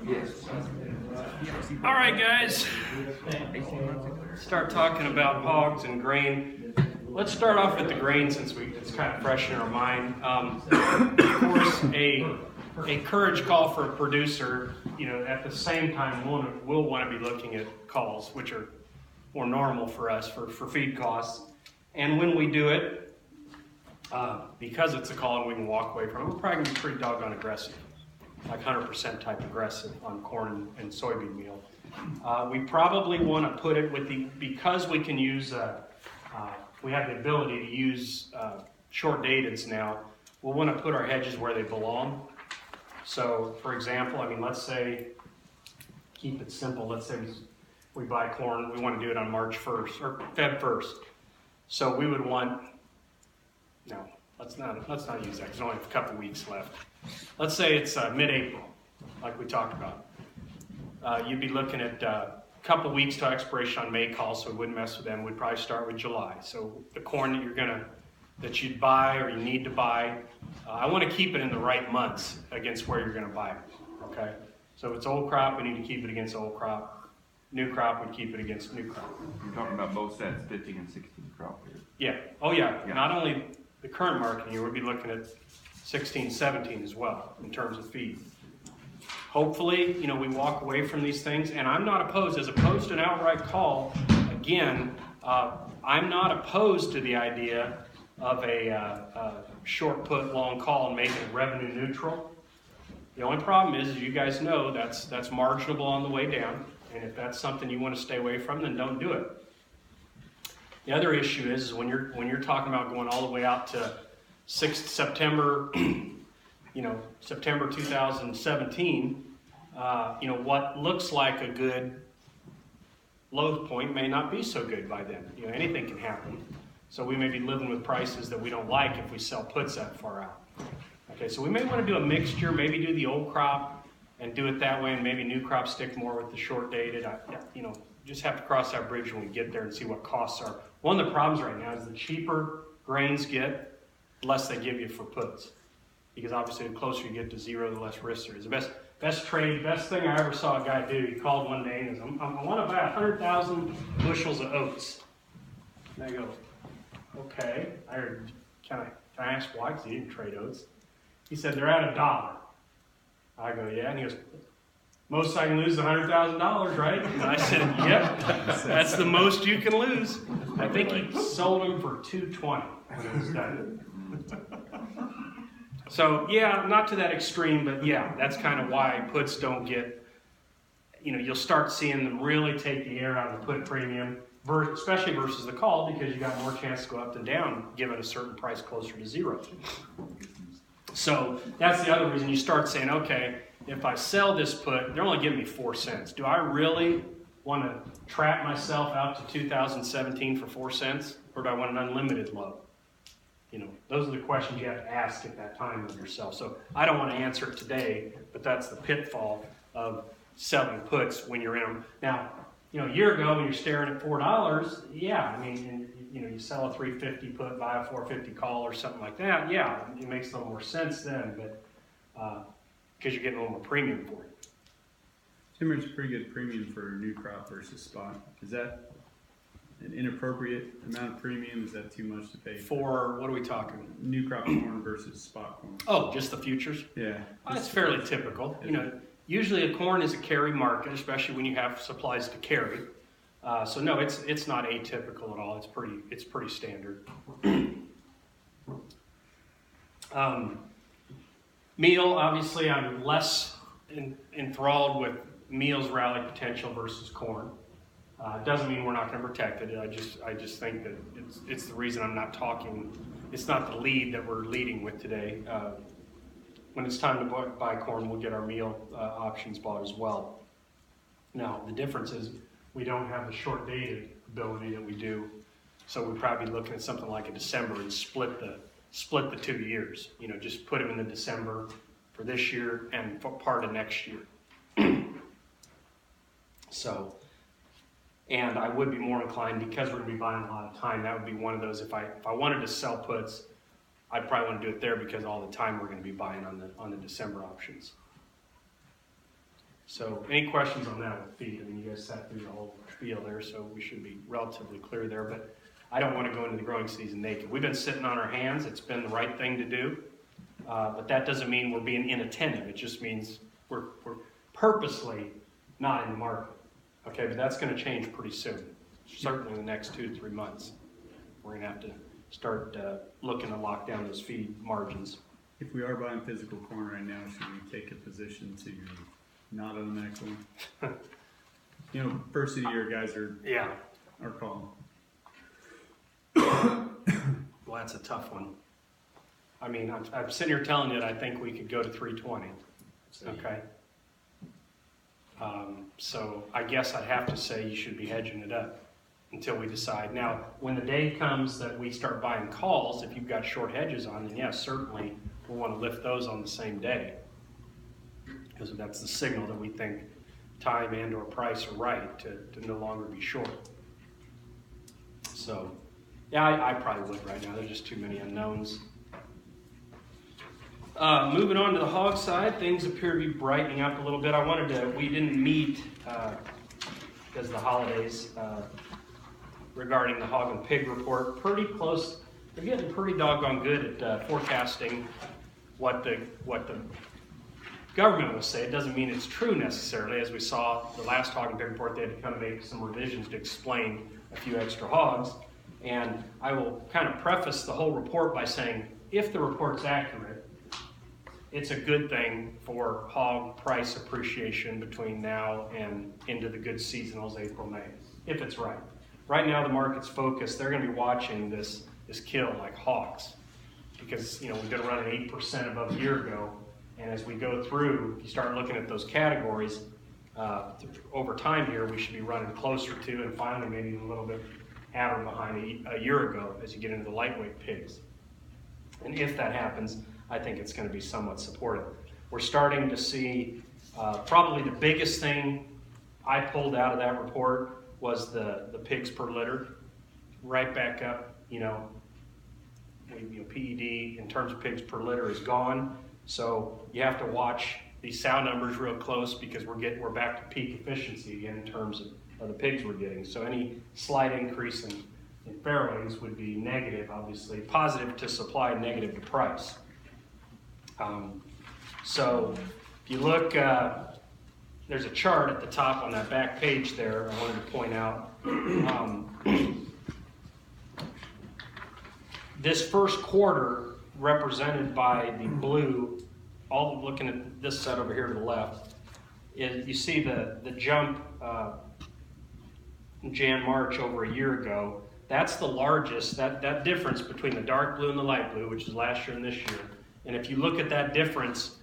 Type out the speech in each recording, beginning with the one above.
Yes. All right, guys. Start talking about hogs and grain. Let's start off with the grain since it's kind of fresh in our mind. Of course, a courage call for a producer, at the same time, we'll want to be looking at calls, which are more normal for us for feed costs. And when we do it, because it's a call and we can walk away from it, we're probably going to be pretty doggone aggressive, like 100% type aggressive on corn and soybean meal. We probably want to put it with because we can use, we have the ability to use short dateds now, we'll want to put our hedges where they belong. So, for example, let's say, keep it simple, let's say we buy corn, we want to do it on March 1st, or Feb 1st. So we would want, no, let's not use that, because there's only a couple weeks left. Let's say it's mid-April, like we talked about. You'd be looking at a couple weeks to expiration on May calls, so we wouldn't mess with them. We'd probably start with July. So the corn that you'd buy or you need to buy, I want to keep it in the right months against where you're going to buy it. Okay. So if it's old crop, we need to keep it against old crop. New crop, we keep it against new crop. You're talking about both sets, 15 and 16 crop here. Yeah. Oh yeah. Not only the current marketing year, we'll be looking at 16, 17 as well in terms of feed. Hopefully, we walk away from these things, and I'm not opposed, as opposed to an outright call, again, I'm not opposed to the idea of a short put, long call and making it revenue neutral. The only problem is you guys know that's marginable on the way down, and if that's something you want to stay away from, then don't do it. The other issue is when you're talking about going all the way out to 6th September, September 2017, what looks like a good low point may not be so good by then. Anything can happen. So we may be living with prices that we don't like if we sell puts that far out. Okay, so we may want to do a mixture, maybe do the old crop and do it that way, and maybe new crop stick more with the short dated. Just have to cross that bridge when we get there and see what costs are. One of the problems right now is the cheaper grains get, the less they give you for puts. Because obviously the closer you get to zero, the less risk there is. The best thing I ever saw a guy do, he called one day and said, I want to buy 100,000 bushels of oats. And I go, okay. I heard, can I ask why? Because he didn't trade oats. He said, they're at $1. I go, yeah. And he goes, most I can lose is $100,000, right? And I said, yep, that's the most you can lose. I think he sold them for $220 when it was done. So, yeah, not to that extreme, but yeah, that's kind of why puts don't get, you'll start seeing them really take the air out of the put premium, especially versus the call, because you got more chance to go up and down given a certain price closer to zero. So that's the other reason you start saying, okay, if I sell this put, they're only giving me 4 cents. Do I really want to trap myself out to 2017 for 4 cents, or do I want an unlimited low? Those are the questions you have to ask at that time of yourself. So I don't want to answer it today, but that's the pitfall of selling puts when you're in them. Now, a year ago when you're staring at $4, yeah, you sell a $3.50 put, buy a $4.50 call or something like that. Yeah, it makes a little more sense then, but because you're getting a little more premium for it. Timber's a pretty good premium for new crop versus spot. Is that an inappropriate amount of premium? Is that too much to pay? For what are we talking? New crop corn versus spot corn. Oh, just the futures? Yeah. That's fairly typical. Usually a corn is a carry market, especially when you have supplies to carry. So no, it's not atypical at all. It's pretty standard. Meal, obviously, I'm less enthralled with meal's rally potential versus corn. Doesn't mean we're not going to protect it. I just think that it's the reason I'm not talking. It's not the lead that we're leading with today. When it's time to buy corn, we'll get our meal options bought as well. Now, the difference is we don't have the short dated ability that we do, so we'd probably be looking at something like a December and split the 2 years. Just put them in the December for this year and for part of next year. So. And I would be more inclined, because we're going to be buying a lot of time, that would be one of those, if I wanted to sell puts, I'd probably want to do it there because all the time we're going to be buying on the December options. So any questions on that with feed? I mean, you guys sat through the whole spiel there, so we should be relatively clear there, but I don't want to go into the growing season naked. We've been sitting on our hands. It's been the right thing to do, but that doesn't mean we're being inattentive. It just means we're purposely not in the market. Okay, but that's going to change pretty soon, certainly in the next 2 to 3 months. We're going to have to start looking to lock down those feed margins. If we are buying physical corn right now, should we take a position to not own that corn? You know, first of the year, guys are calling. Well, that's a tough one. I mean, I'm sitting here telling you that I think we could go to 320. Okay. So I guess I'd have to say you should be hedging it up until we decide. Now, when the day comes that we start buying calls, if you've got short hedges on, then yes, certainly we'll want to lift those on the same day, because that's the signal that we think time and or price are right to no longer be short. So, yeah, I probably would right now. There's just too many unknowns. Moving on to the hog side, things appear to be brightening up a little bit. We didn't meet because of the holidays regarding the hog and pig report. Pretty close. They're getting pretty doggone good at forecasting what the government will say. It doesn't mean it's true necessarily. As we saw the last hog and pig report, they had to kind of make some revisions to explain a few extra hogs. And I will kind of preface the whole report by saying, if the report's accurate, it's a good thing for hog price appreciation between now and into the good seasonals, April, May, if it's right. Right now, the market's focused. They're going to be watching this kill like hawks, because we've been running 8% above a year ago. And as we go through, if you start looking at those categories, over time here, we should be running closer to, and finally maybe a little bit at or behind a year ago as you get into the lightweight pigs. And if that happens, I think it's going to be somewhat supportive. We're starting to see probably the biggest thing I pulled out of that report was the pigs per litter, right back up. PED in terms of pigs per litter is gone. So you have to watch these sow numbers real close, because we're back to peak efficiency again in terms of the pigs we're getting. So any slight increase in farrowings would be negative, obviously. Positive to supply, negative to price. So if you look, there's a chart at the top on that back page there I wanted to point out. This first quarter, represented by the blue, all looking at this set over here to the left, you see the jump in Jan-March over a year ago. That's the largest, that difference between the dark blue and the light blue, which is last year and this year. And if you look at that difference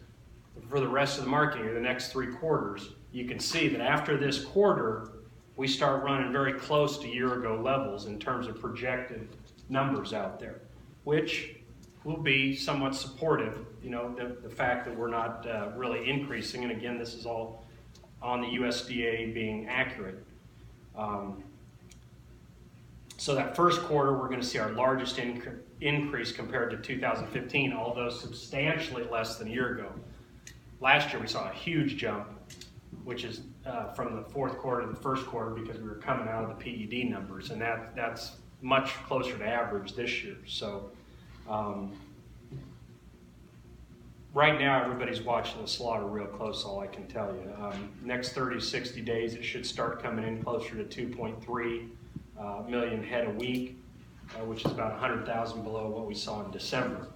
for the rest of the market year, the next 3 quarters, you can see that after this quarter, we start running very close to year-ago levels in terms of projected numbers out there, which will be somewhat supportive, the fact that we're not really increasing. And again, this is all on the USDA being accurate. So that first quarter, we're going to see our largest increase compared to 2015, although substantially less than a year ago. Last year, we saw a huge jump, which is from the fourth quarter to the first quarter, because we were coming out of the PED numbers, and that's much closer to average this year. So right now, everybody's watching the slaughter real close, all I can tell you. Next 30 to 60 days, it should start coming in closer to 2.3 million head a week, which is about 100,000 below what we saw in December.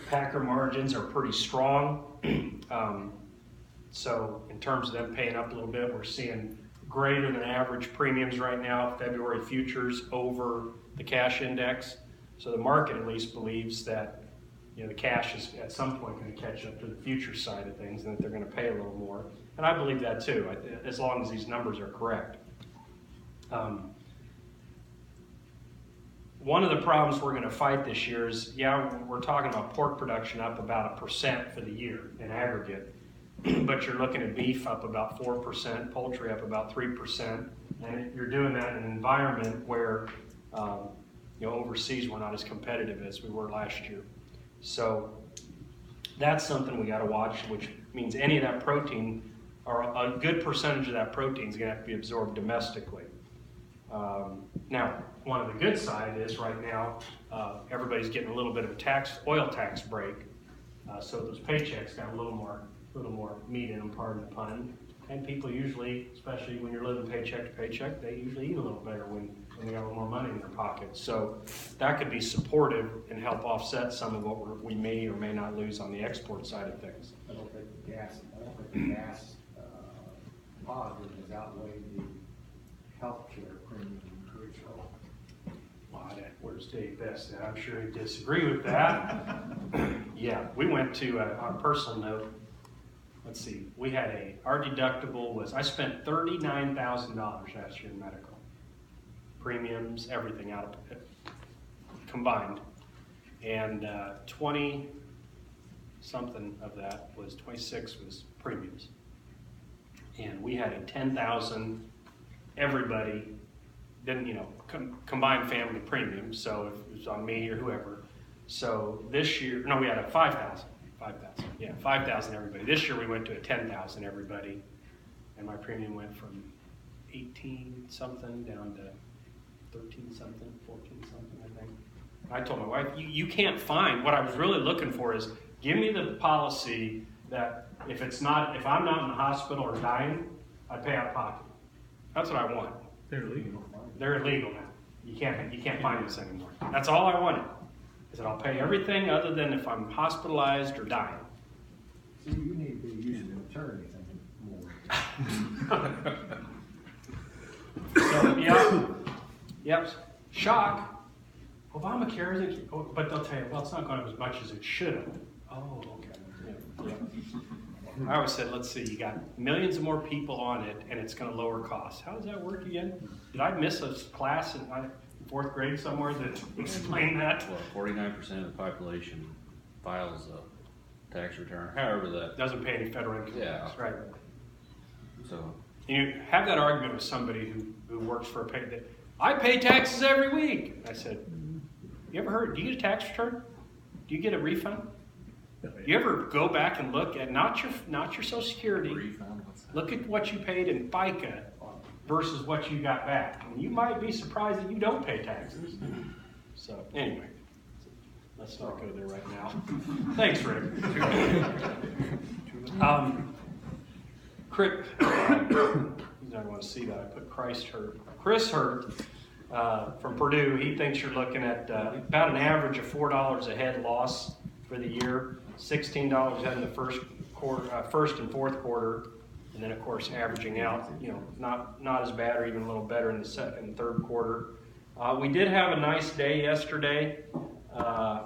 Packer margins are pretty strong. So in terms of them paying up a little bit, we're seeing greater than average premiums right now, February futures over the cash index. So the market at least believes that the cash is at some point going to catch up to the future side of things, and that they're going to pay a little more. And I believe that too, as long as these numbers are correct. One of the problems we're going to fight this year is, we're talking about pork production up about 1% for the year in aggregate, but you're looking at beef up about 4%, poultry up about 3%, and you're doing that in an environment where overseas we're not as competitive as we were last year. So that's something we gotta watch, which means any of that protein, or a good percentage of that protein is gonna have to be absorbed domestically. Now, one of the good side is right now, everybody's getting a little bit of a oil tax break. So those paychecks got a little more meat in them, pardon the pun. And people usually, especially when you're living paycheck to paycheck, they usually eat a little better when they got a little more money in their pockets. So that could be supportive and help offset some of what we may or may not lose on the export side of things. I don't think the gas positive has outweighed the healthcare premium increase. Where's Dave Best? I'm sure he'd disagree with that. Yeah, we went to, on a personal note, let's see, our deductible was, I spent $39,000 last year in medical. Premiums, everything out of it, combined. And 20 something of that was, 26 was premiums. And we had a 10,000, everybody, didn't, combined family premium, so if it was on me or whoever. So this year, no, we had a 5,000, yeah, 5,000 everybody. This year we went to a 10,000 everybody, and my premium went from 18 something down to 13 something, 14 something, I think. I told my wife, you can't find, what I was really looking for is, give me the policy that if I'm not in the hospital or dying, I pay out of pocket. That's what I want. They're legal. They're illegal now. You can't find this anymore. That's all I wanted. Is that I'll pay everything other than if I'm hospitalized or dying. See, you need to be using an attorney more. So, yep. Shock. Obamacare isn't, but they'll tell you, well, it's not going up as much as it should have. Oh, okay. Yeah. I always said, let's see, you got millions of more people on it, and it's going to lower costs. How does that work again? Did I miss a class in fourth grade somewhere that explained that? Well, 49% of the population files a tax return. However, that Doesn't pay any federal income tax, right? so You have that argument with somebody who works for I pay taxes every week. I said, you ever heard, do you get a tax return? Do you get a refund? You ever go back and look at not your Social Security, refund. What's that? look at what you paid in FICA versus what you got back. And you might be surprised that you don't pay taxes. So anyway, let's not go there right now. Thanks, Rick. Chris, you don't want to see that. I put Chris Hurt from Purdue. He thinks you're looking at about an average of $4 a head loss for the year. $16 a head in the first and fourth quarter, and then of course averaging out, not as bad or even a little better in the second and third quarter. We did have a nice day yesterday. I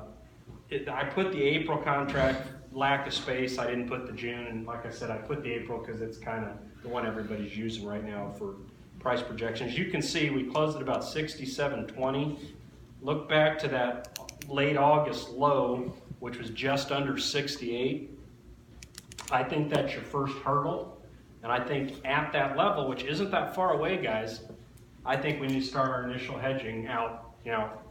put the April contract, lack of space. I didn't put the June, and like I said, I put the April because it's kind of the one everybody's using right now for price projections. You can see we closed at about 67.20. Look back to that late August low, which was just under 68. I think that's your first hurdle. And I think at that level, which isn't that far away, guys, I think we need to start our initial hedging out.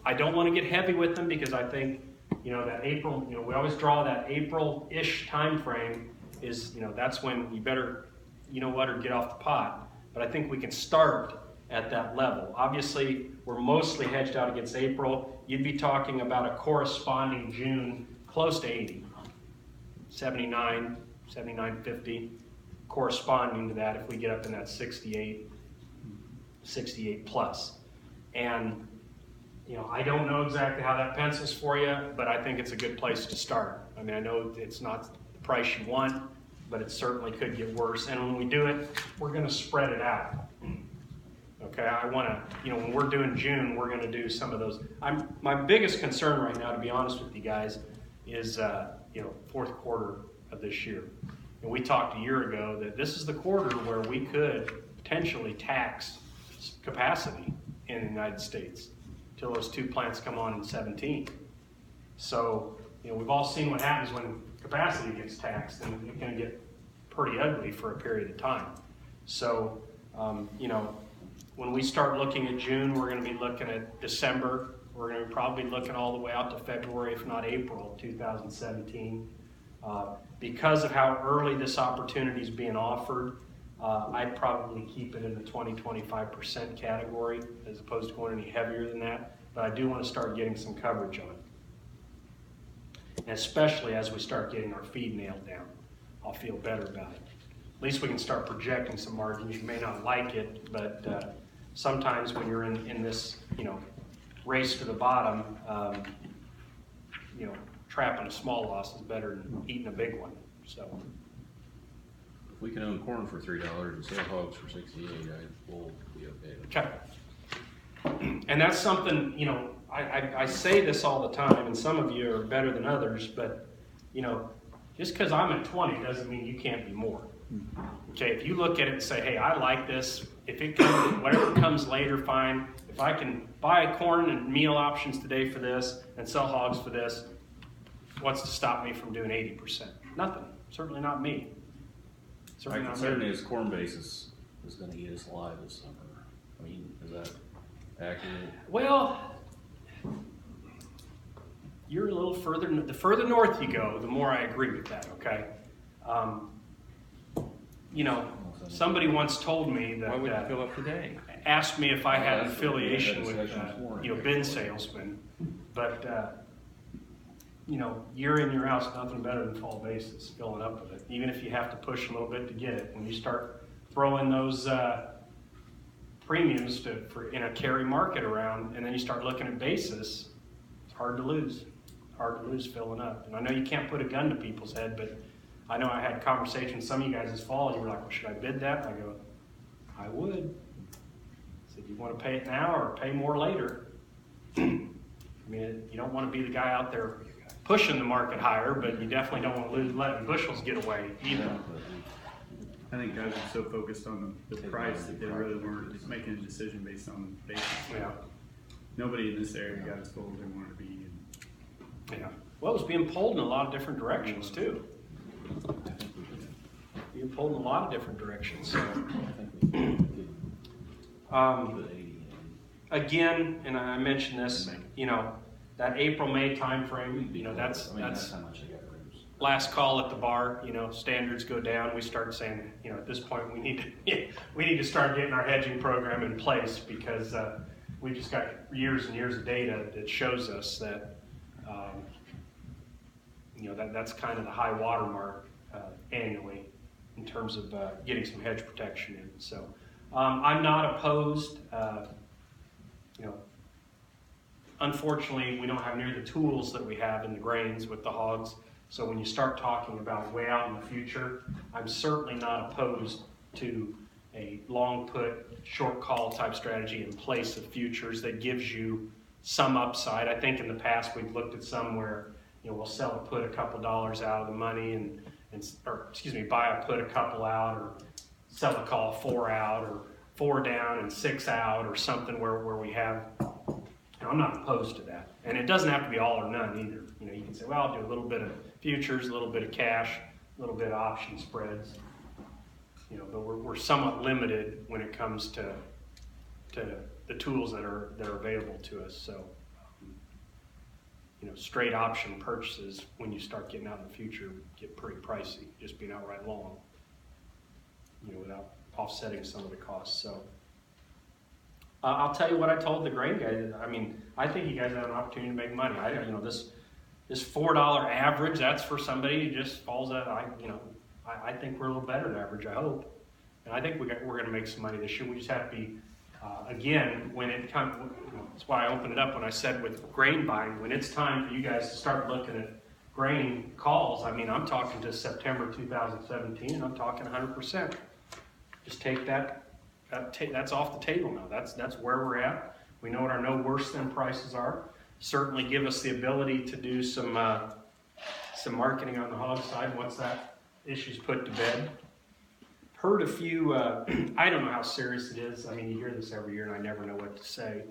I don't want to get heavy with them because I think, that April, we always draw that April-ish time frame is, that's when you better, or get off the pot. But I think we can start at that level. Obviously, we're mostly hedged out against April. You'd be talking about a corresponding June close to 80, 79, 79.50, corresponding to that if we get up in that 68 plus. And, I don't know exactly how that pencils for you, but I think it's a good place to start. I mean, I know it's not the price you want, but it certainly could get worse. And when we do it, we're going to spread it out. Okay, I want to, when we're doing June, we're going to do some of those. My biggest concern right now, to be honest with you guys, is fourth quarter of this year. And we talked a year ago that this is the quarter where we could potentially tax capacity in the United States till those two plants come on in 17. So, we've all seen what happens when capacity gets taxed, and it can get pretty ugly for a period of time. So, when we start looking at June, we're going to be looking at December. We're going to be probably looking all the way out to February, if not April 2017. Because of how early this opportunity is being offered, I'd probably keep it in the 20-25% category as opposed to going any heavier than that. But I do want to start getting some coverage on it. And especially as we start getting our feed nailed down, I'll feel better about it. At least we can start projecting some margins. You may not like it, but sometimes when you're in this, race to the bottom, trapping a small loss is better than eating a big one. So If we can own corn for $3 and sell hogs for 68, we'll be okay. Okay. And that's something, I say this all the time, and some of you are better than others, but, just because I'm at 20 doesn't mean you can't be more. Okay, if you look at it and say, hey, I like this, if it comes, whatever comes later, fine. If I can buy corn and meal options today for this and sell hogs for this, what's to stop me from doing 80%? Nothing. Certainly not me. My concern is corn basis is going to eat us alive this summer. I mean, is that accurate? Well, you're a little further, the further north you go, the more I agree with that, okay? Somebody once told me that, Why would you fill up today? asked me if I had an affiliation with, bin salesmen, but, year in, year out, nothing better than fall basis, filling up with it. Even if you have to push a little bit to get it. When you start throwing those premiums in a carry market around, and then you start looking at basis, it's hard to lose. Hard to lose filling up. And I know you can't put a gun to people's head, but I know I had conversations with some of you guys this fall, and you were like, well, should I bid that? And I go, I would. I said, you want to pay it now or pay more later? I mean, you don't want to be the guy out there pushing the market higher, but you definitely don't want to letting bushels get away either. I think guys are so focused on the price that they really weren't making a decision based on basis. Yeah. Nobody in this area got as full as they wanted to be. Yeah. Well, it was being pulled in a lot of different directions too. Being pulled in a lot of different directions. So, again, and I mentioned this, that April-May timeframe, that's how much I got to lose. last call at the bar. Standards go down. We start saying, at this point we need to start getting our hedging program in place because we just got years and years of data that shows us that that's kind of the high water mark annually in terms of getting some hedge protection in. So I'm not opposed. Unfortunately, we don't have near the tools that we have in the grains with the hogs. So when you start talking about way out in the future, I'm certainly not opposed to a long put, short call type strategy in place of futures that gives you some upside. I think in the past we've looked at some where we'll sell a put a couple dollars out of the money buy a put a couple out, or sell a call 4 out, or 4 down and 6 out, or something where we have. I'm not opposed to that, and it doesn't have to be all or none either. You can say, well, I'll do a little bit of futures, a little bit of cash, a little bit of option spreads. But we're somewhat limited when it comes to the tools that are available to us. So, straight option purchases when you start getting out in the future get pretty pricey, just being outright long, without offsetting some of the costs. So I'll tell you what I told the grain guy. I think you guys have an opportunity to make money. This $4 average, that's for somebody who just falls out. I think we're a little better than average, I hope. And I think we're going to make some money this year. We just have to be, again, when it comes, that's why I opened it up when I said with grain buying, when it's time for you guys to start looking at grain calls, I'm talking to September 2017, and I'm talking 100%. Just take that's off the table now. That's where we're at. We know what our no worse than prices are. Certainly give us the ability to do some marketing on the hog side once that issue's put to bed. Heard a few, I don't know how serious it is. You hear this every year and I never know what to say.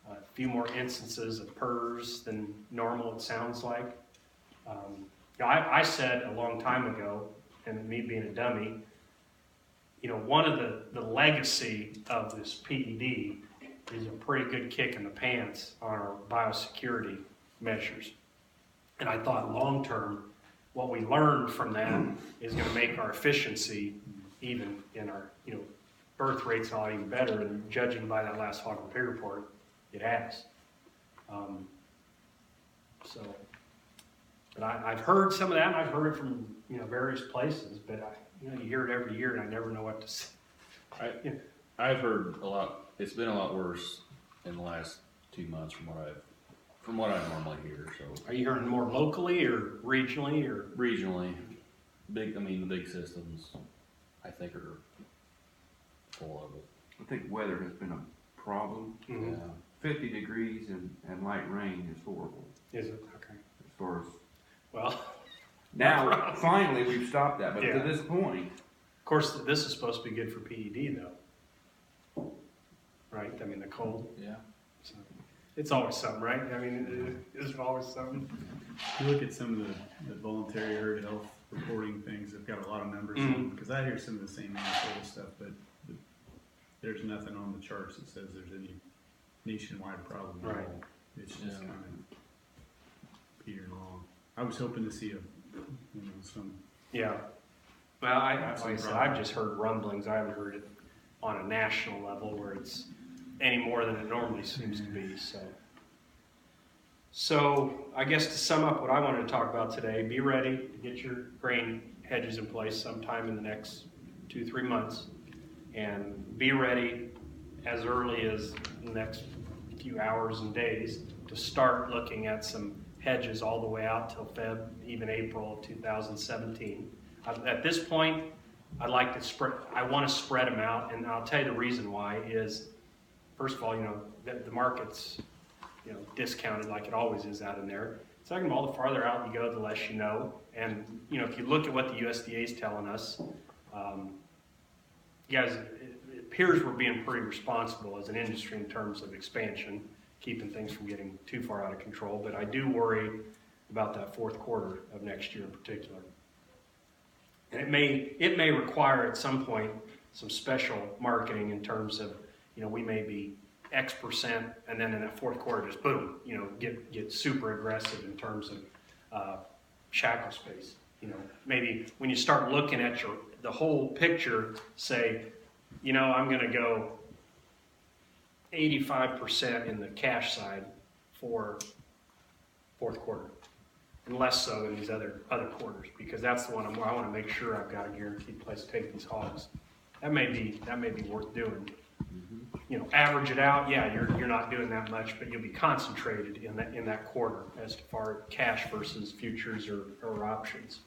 A few more instances of PRRS than normal, it sounds like. I said a long time ago, and me being a dummy, one of the legacy of this PED is a pretty good kick in the pants on our biosecurity measures. And I thought long term, what we learned from that is gonna make our efficiency even in our, birth rates all even better, and judging by that last hog and pig report, it has. But I've heard some of that, and I've heard it from, various places, but you hear it every year, and I never know what to say. I've heard a lot, it's been a lot worse in the last 2 months from what I normally hear, so. Are you hearing more locally or regionally or? Regionally, the big systems, I think are full of it. I think weather has been a problem. Mhm. Yeah. 50 degrees and light rain is horrible. Is it? Okay. As far as Well, now, finally we've stopped that, but Yeah. to this point, of course, this is supposed to be good for PED though. Right? The cold. Yeah. So, it's always something, right? It's always something. If you look at some of the voluntary herd health reporting things, they've got a lot of numbers in them, because I hear some of the same anecdotal stuff, but there's nothing on the charts that says there's any nationwide problem at Right. all. It's just Yeah. kind of peter along. I was hoping to see some. Yeah. Well, like I Some said, problem. I've just heard rumblings. I haven't heard it on a national level where it's any more than it normally seems to be. So I guess to sum up what I wanted to talk about today, be ready to get your grain hedges in place sometime in the next 2-3 months, and be ready as early as the next few hours and days to start looking at some hedges all the way out till even April of 2017. At this point, I want to spread them out, and I'll tell you the reason why is, first of all, the market's, discounted like it always is out in there. Second of all, the farther out you go, the less you know. And, if you look at what the USDA is telling us, guys, it appears we're being pretty responsible as an industry in terms of expansion, keeping things from getting too far out of control. But I do worry about that fourth quarter of next year in particular. And it may require at some point some special marketing in terms of, we may be X%, and then in that fourth quarter, just boom, get super aggressive in terms of shackle space. Maybe when you start looking at the whole picture, say, I'm going to go 85% in the cash side for fourth quarter, and less so in these other quarters, because that's the one I want to make sure I've got a guaranteed place to take these hogs. That may be worth doing. Average it out. Yeah, you're not doing that much, but you'll be concentrated in that quarter as far as cash versus futures or options.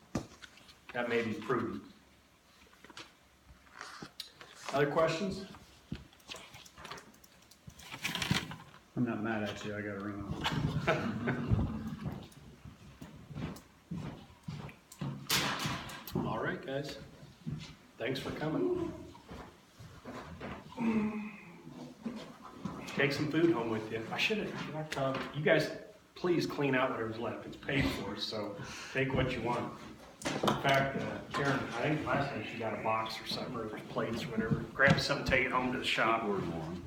That may be prudent. Other questions? I'm not mad at you. I got to run off. All right, guys. Thanks for coming. Take some food home with you. I should have. You guys, please clean out whatever's left. It's paid for, so take what you want. In fact, Karen, I think last night she got a box or something, or plates or whatever. Grab something, take it home to the shop. Order one.